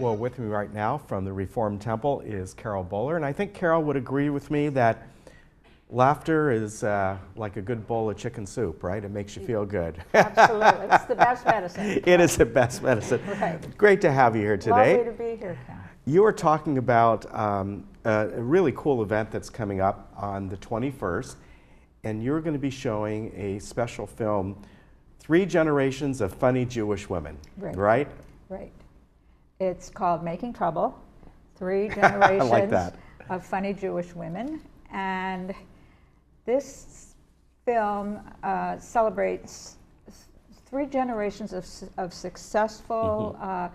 Well, with me right now from the Reformed Temple is Carol Bowler, and I think Carol would agree with me that laughter is like a good bowl of chicken soup, right? It makes you feel good. Absolutely. It's the best medicine. It is the best medicine. Right. Great to have you here today. Lovely to be here, Carol. You are talking about a really cool event that's coming up on the 21st, and you're going to be showing a special film, 3 Generations of Funny Jewish Women, right? Right. It's called Making Trouble, 3 Generations like that. of Funny Jewish Women. And this film celebrates 3 generations of successful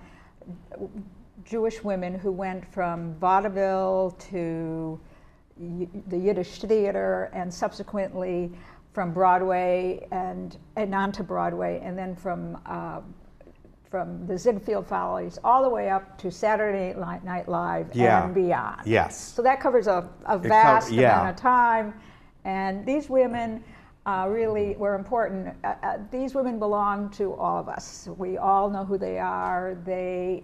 Jewish women who went from vaudeville to the Yiddish theater, and subsequently from Broadway and on to Broadway, and then from the Ziegfeld Follies all the way up to Saturday Night Live and beyond. Yes. So that covers a vast amount of time, and these women really were important. These women belong to all of us. We all know who they are. They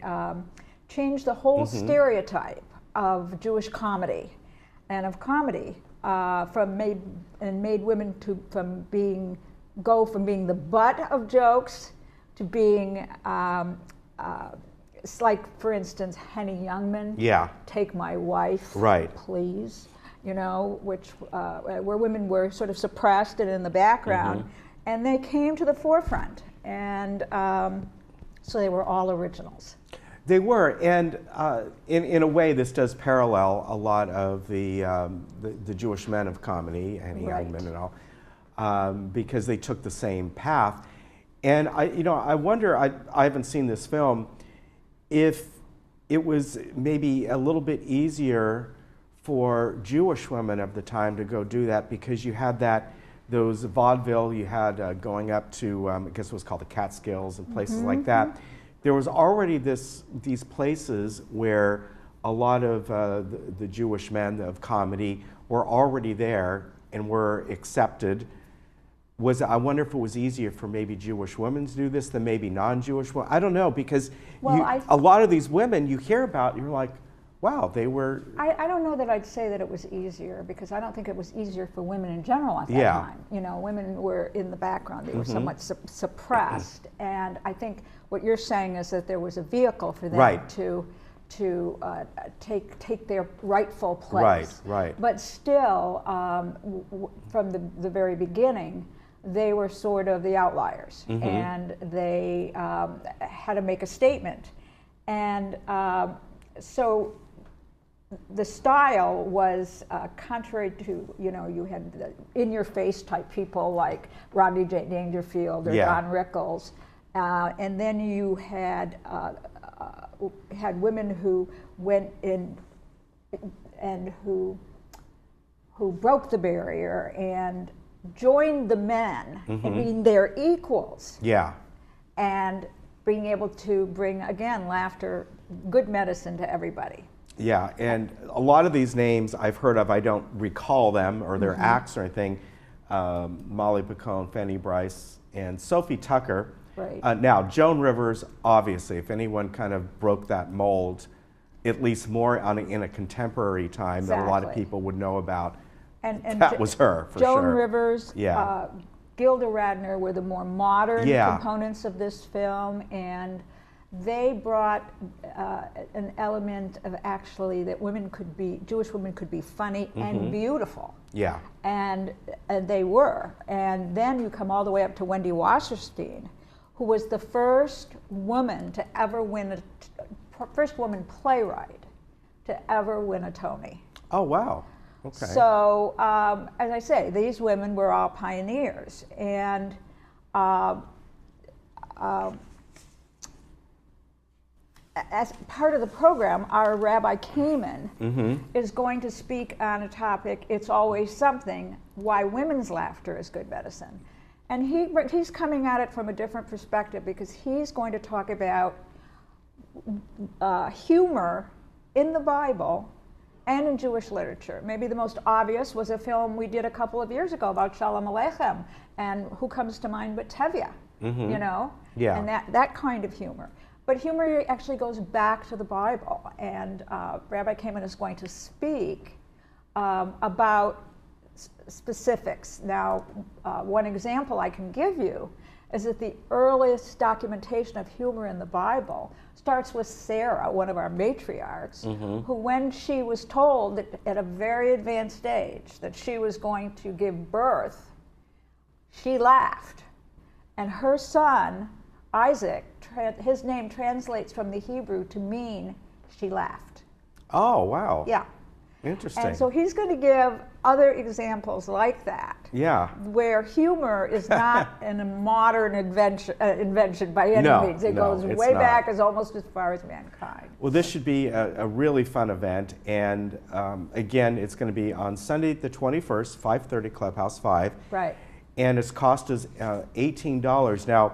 changed the whole stereotype of Jewish comedy and of comedy made women from being the butt of jokes to being, it's like, for instance, Henny Youngman, Take My Wife, Please, you know, which, where women were sort of suppressed and in the background, and they came to the forefront, and so they were all originals. They were, and in a way, this does parallel a lot of the Jewish men of comedy, and Youngman and all, because they took the same path. And I wonder, I haven't seen this film, if it was maybe a little bit easier for Jewish women of the time to go do that, because you had those vaudeville, you had going up to, I guess it was called the Catskills and places like that. There was already these places where a lot of the Jewish men of comedy were already there and were accepted. I wonder if it was easier for maybe Jewish women to do this than maybe non-Jewish women. I don't know, because a lot of these women you hear about, you're like, wow, they were... I don't know that I'd say that it was easier, because I don't think it was easier for women in general at that time. You know, women were in the background. They were somewhat suppressed. And I think what you're saying is that there was a vehicle for them to take their rightful place. But still, from the very beginning, they were sort of the outliers, and they had to make a statement. And so the style was contrary to, you had the in-your-face type people like Rodney J. Dangerfield or Don Rickles, and then you had women who went in and who broke the barrier and joined the men in being their equals. And being able to bring, again, laughter, good medicine to everybody. Yeah, and a lot of these names I've heard of, I don't recall them or their acts or anything. Molly Picone, Fanny Brice, and Sophie Tucker. Now, Joan Rivers, obviously, if anyone kind of broke that mold, at least more in a contemporary time that a lot of people would know about, and that was her, for sure. Joan Rivers, Gilda Radner were the more modern components of this film, and they brought an element of actually that Jewish women could be funny and beautiful. And they were. And then you come all the way up to Wendy Wasserstein, who was the first woman to ever win first woman playwright to ever win a Tony. Oh, wow. Okay. So, as I say, these women were all pioneers. And as part of the program, our Rabbi Kamen is going to speak on a topic, It's Always Something, Why Women's Laughter is Good Medicine. And he's coming at it from a different perspective, because he's going to talk about humor in the Bible and in Jewish literature. Maybe the most obvious was a film we did a couple of years ago about Shalom Aleichem, and who comes to mind but Tevye, you know? Yeah. And that kind of humor. But humor actually goes back to the Bible, and Rabbi Kamen is going to speak about specifics. Now, one example I can give you is that the earliest documentation of humor in the Bible starts with Sarah, one of our matriarchs, who, when she was told that at a very advanced age that she was going to give birth, she laughed. And her son, Isaac, his name translates from the Hebrew to mean she laughed. Oh, wow. Yeah. Interesting. And so he's going to give other examples like that. Yeah. Where humor is not a modern invention by any means. It goes way back, as almost as far as mankind. Well, this should be a really fun event. And again, it's going to be on Sunday the 21st, 5:30, Clubhouse 5. Right. And its cost is $18. Now,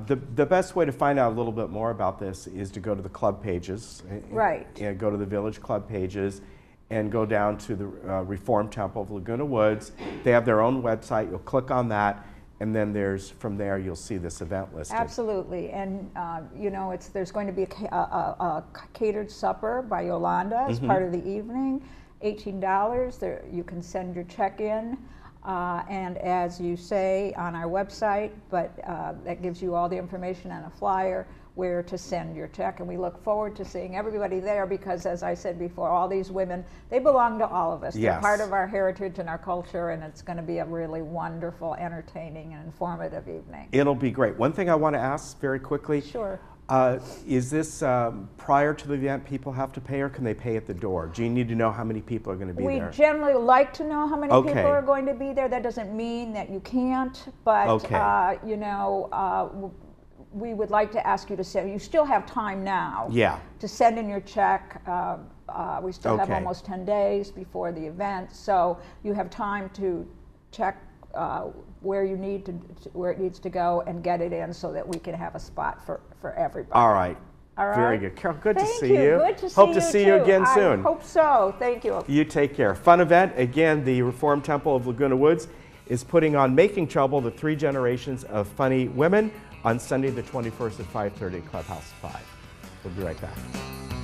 the best way to find out a little bit more about this is to go to the club pages. Right. And go to the village club pages and go down to the Reformed Temple of Laguna Woods. They have their own website. You'll click on that, and then from there you'll see this event listed. Absolutely. And you know, there's going to be a catered supper by Yolanda as part of the evening. $18. There, you can send your check in. And as you say on our website, but that gives you all the information on a flyer where to send your check. And we look forward to seeing everybody there because, as I said before, all these women, they belong to all of us. Yes. They're part of our heritage and our culture, and it's going to be a really wonderful, entertaining, and informative evening. It'll be great. One thing I want to ask very quickly. Sure. Is this prior to the event people have to pay, or can they pay at the door? Do you need to know how many people are going to be there? We generally like to know how many people are going to be there. That doesn't mean that you can't, but you know, we would like to ask you to send. You still have time now to send in your check. We still have almost 10 days before the event, so you have time to check where you need where it needs to go and get it in so that we can have a spot for everybody. All right. All right. Very good. Carol, good to see you. you. Good to see Hope you to see too. you again soon. I hope so. Thank you. You take care. Fun event. Again, the Reformed Temple of Laguna Woods is putting on Making Trouble, the 3 generations of funny women, on Sunday the 21st at 5:30, Clubhouse 5. We'll be right back.